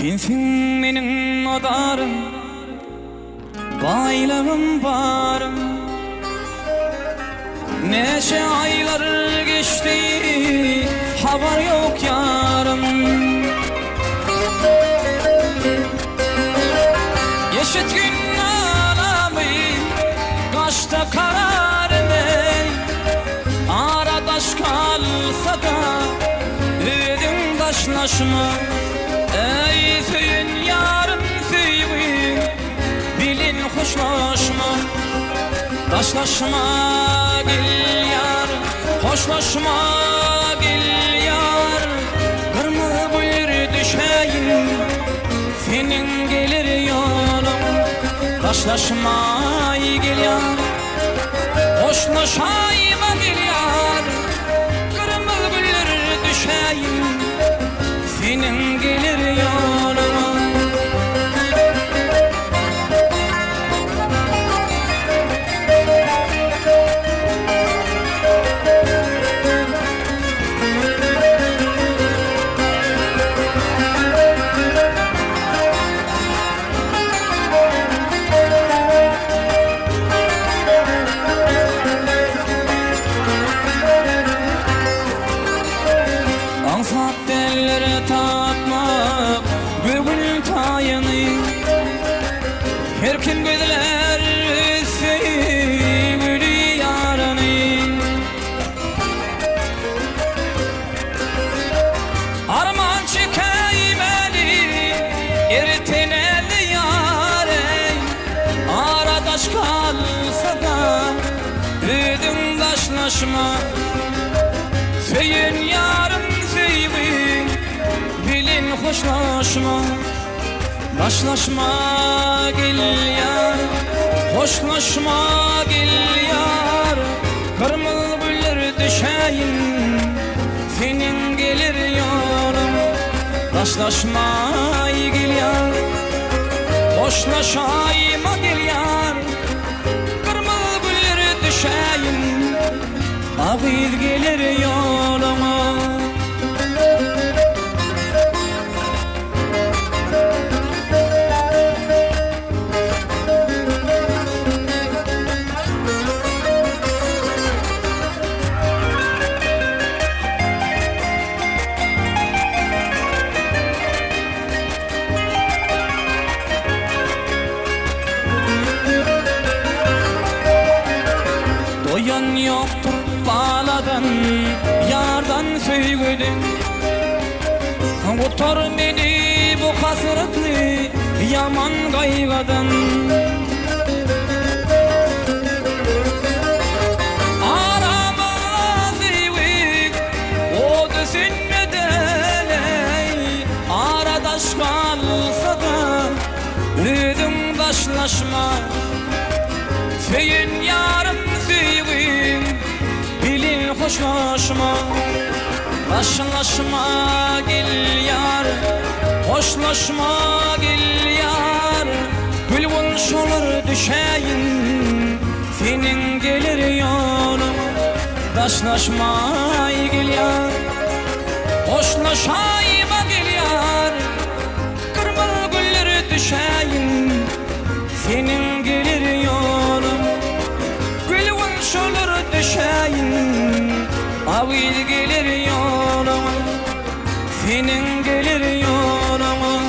Sensin menin odarım, baylığım barım. Neçe aylar geçti, haber yok yarım. Yeşit gün alamı, kaçta kararını. Aradaş kalsa da, ödüm taşlaşma. Ey söyün yarım söyün, bilin hoşlaşma. Taşlaşma gel yar, hoşlaşma gel yar. Kırmızı buyur düşeyin, senin gelir yolun. Taşlaşma gel yar, hoşlaşayma gel yar. Kırmızı buyur düşeyin, senin gelir yolun. Ansat dellere tatmak bugün tayını. Her kim gözler sevgili yarını. Arman çekeymeli erteneli yare. Aradaş kalsa da ödüm taşlaşma. Söyün yarım sevin, bilin hoşlaşma. Taşlaşma gel yar, hoşlaşma gel yar. Kırmızı güller düşeyin, senin gelir yolun. Taşlaşma gel yar, hoşlaşayma gel yar. Kırmızı güller düşeyin, ağır gelir yoluma. Doyan yoktur bağladan, yardan söygüdün. Kurtar beni bu hasretli yaman kaygıdan. Arama sevik, o düşünmeden ey. Aradaş kalsa da ödüm taşlaşma. Söyün yarım sevin, bilin hoşlaşma. Taşlaşma gel yar, hoşlaşma gel yar. Gülgün şolur düşeyin, senin gelir yolun. Taşlaşma gel yar, hoşlaşayma gel yar. Kırmızı güller düşeyin, senin gelir yolun. Gülgün şolur düşeyin, ağır gelir yoluma. Senin gelir yoluma.